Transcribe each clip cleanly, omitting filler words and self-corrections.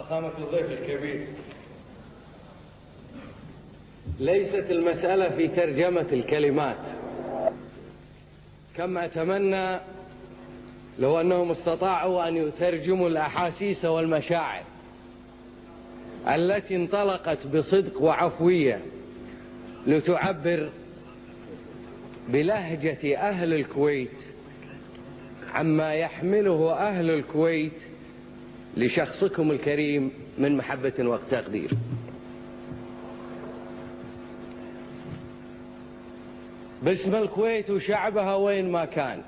فخامة الضيف الكبير، ليست المسألة في ترجمة الكلمات، كم أتمنى لو أنهم استطاعوا أن يترجموا الأحاسيس والمشاعر التي انطلقت بصدق وعفوية لتعبر بلهجة أهل الكويت عما يحمله أهل الكويت لشخصكم الكريم من محبة وتقدير. باسم الكويت وشعبها وين ما كان،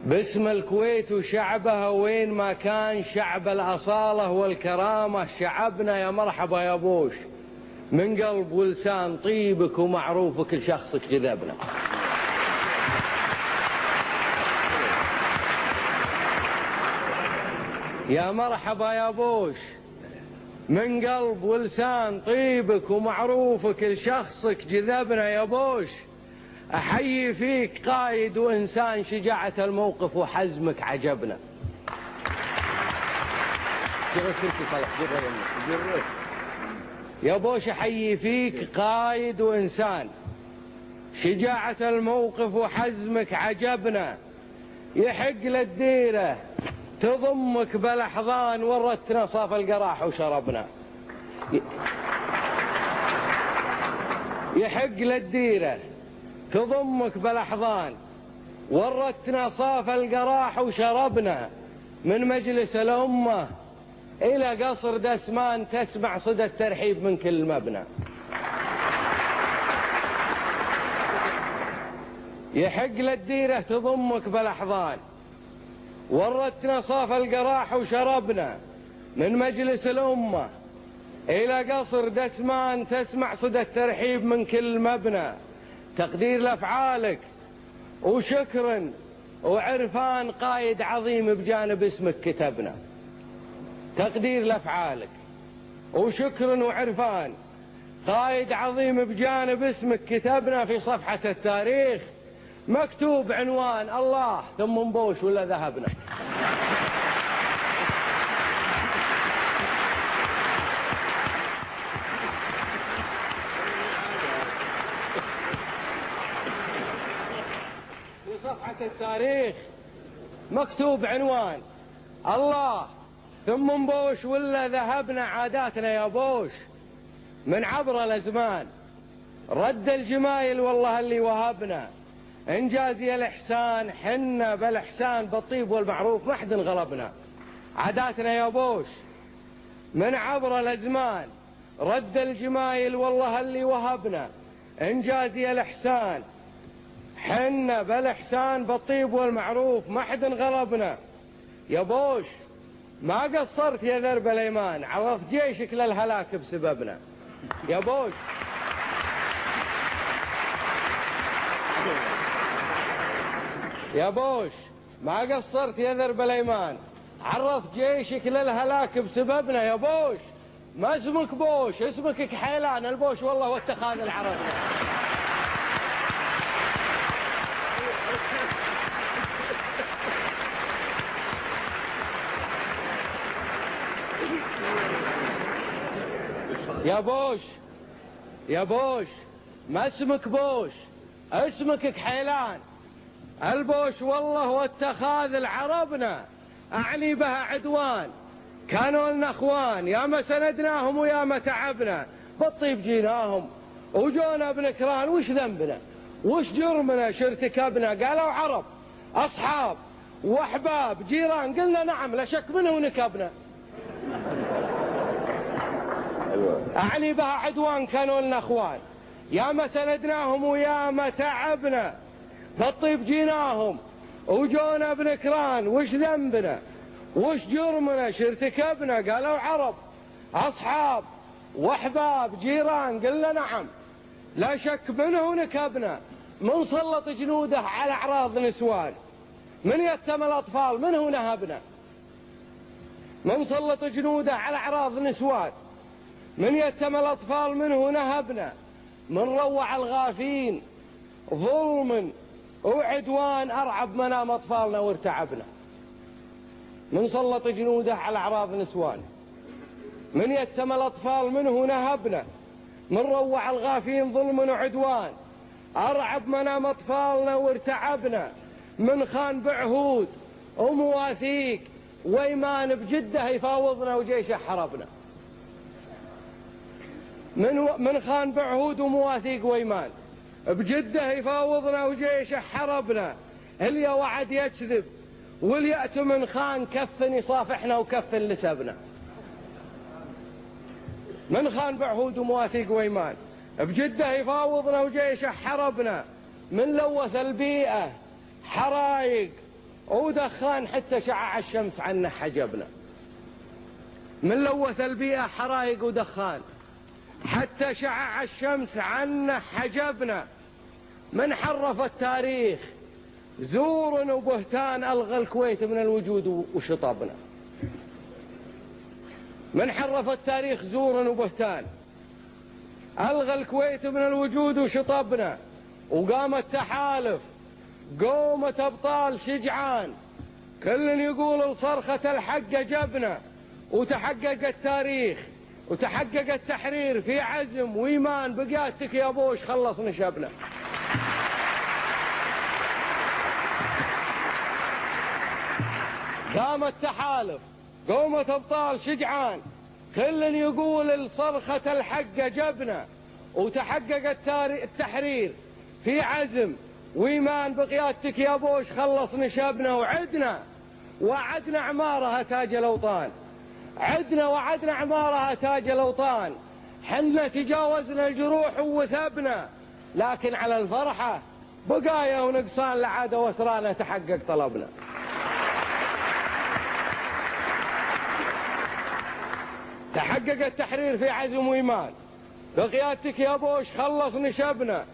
باسم الكويت وشعبها وين ما كان، شعب الأصالة والكرامة، شعبنا يا مرحبا يا بوش، من قلب ولسان طيبك ومعروفك لشخصك جذبنا. يا مرحبا يا بوش، من قلب ولسان طيبك ومعروفك لشخصك جذبنا يا بوش. أحيي فيك قائد وإنسان، شجاعة الموقف وحزمك عجبنا. يا بوش أحيي فيك قائد وإنسان، شجاعة الموقف وحزمك عجبنا. يحق للديرة تضمك بالأحضان، ورتنا صاف القراح وشربنا. يحق للديرة تضمك بالأحضان، ورتنا صاف القراح وشربنا. من مجلس الأمة إلى قصر دسمان، تسمع صدى الترحيب من كل مبنى. يحق للديرة تضمك بالأحضان، ورتنا صاف القراح وشربنا. من مجلس الأمة إلى قصر دسمان، تسمع صدى الترحيب من كل مبنى. تقدير لأفعالك وشكر وعرفان، قائد عظيم بجانب اسمك كتبنا. تقدير لأفعالك وشكر وعرفان، قائد عظيم بجانب اسمك كتبنا. في صفحة التاريخ مكتوب عنوان الله ثم نبوش ولا ذهبنا. في صفحة التاريخ مكتوب عنوان الله ثم نبوش ولا ذهبنا. عاداتنا يا بوش من عبر الأزمان، رد الجمايل والله اللي وهبنا. انجازي الإحسان حنا بالإحسان، بالطيب والمعروف ما حد غلبنا. عاداتنا يا بوش من عبر الأزمان، رد الجمايل والله اللي وهبنا. انجازي الإحسان حنا بالإحسان، بالطيب والمعروف ما حد غلبنا. يا بوش ما قصرت يا ذرب الأيمان، عرضت جيشك للهلاك بسببنا. يا بوش يا بوش ما قصرت يا ذرب الأيمان، عرضت جيشك للهلاك بسببنا. يا بوش ما اسمك بوش، اسمك كحيلان. البوش والله واتخاذ العرب. يا بوش يا بوش ما اسمك بوش، اسمك كحيلان. البوش والله واتخاذ العربنا، أعني بها عدوان. كانوا لنا اخوان، يا ما سندناهم ويا ما تعبنا. بالطيب جيناهم وجونا بنكران، وش ذنبنا وش جرمنا شارتكبنا. قالوا عرب أصحاب وأحباب جيران، قلنا نعم لا شك منه ونكبنا. أعني بها عدوان، كانوا لنا اخوان، يا ما سندناهم ويا ما تعبنا. بالطيب جيناهم وجونا بنكران، وش ذنبنا وش جرمنا شارتكبنا. قالوا عرب أصحاب وأحباب جيران، قلنا نعم لا شك منه ونكبنا. من سلط جنوده على أعراض نسوان، من يتم الأطفال منه نهبنا. من سلط جنوده على أعراض نسوان، من يتم الأطفال منه نهبنا. من روع الغافين ظلم وعدوان، أرعب منام أطفالنا وارتعبنا. من سلط جنوده على أعراض نسوانه، من يتم الأطفال منه نهبنا، من روع الغافين ظلم وعدوان، أرعب منام أطفالنا وارتعبنا، من خان بعهود ومواثيق وإيمان بجده يفاوضنا وجيشه حربنا. من خان بعهود ومواثيق وإيمان بجده يفاوضنا وجيشه حربنا، اللي وعد يكذب واليأت من خان كف يصافحنا وكف لسبنا. من خان بعهود ومواثيق وإيمان بجده يفاوضنا وجيشه حربنا، من لوث البيئة حرايق ودخان حتى شعاع الشمس عنا حجبنا. من لوث البيئة حرايق ودخان حتى شعاع الشمس عنا حجبنا. من حرف التاريخ زور وبهتان ألغى الكويت من الوجود وشطبنا. من حرف التاريخ زور وبهتان ألغى الكويت من الوجود وشطبنا. وقام التحالف قومة أبطال شجعان، كل يقول لصرخة الحق جبنا، وتحقق التاريخ وتحقق التحرير في عزم وإيمان بقيادتك يا بوش خلص نشبنا. قام التحالف قومة أبطال شجعان، كل يقول لصرخة الحق جبنا، وتحقق التحرير في عزم وإيمان بقيادتك يا بوش خلص نشابنا. وعدنا عمارها تاج الأوطان، عدنا وعدنا عمارها تاج الأوطان، حنا تجاوزنا الجروح ووثبنا، لكن على الفرحة بقايا ونقصان لعادة وسرانا تحقق طلبنا. تحقق التحرير في عزم وإيمان بقيادتك يا بوش خلص نشبنا.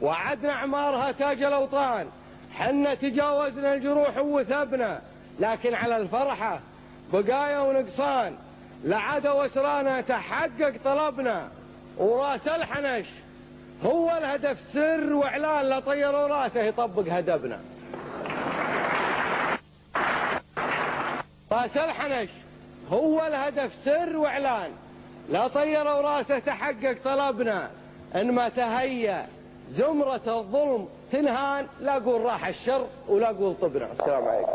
وعدنا عمارها تاج الأوطان، حنا تجاوزنا الجروح ووثبنا، لكن على الفرحة بقايا ونقصان لعاد وسرانا تحقق طلبنا. وراس الحنش هو الهدف سر واعلان، لا طيروا راسه يطبق هدفنا. راس الحنش هو الهدف سر واعلان، لا طيروا راسه تحقق طلبنا. ان ما تهيأ زمرة الظلم تنهان، لا قول راح الشر ولا قول طبنا. السلام عليكم.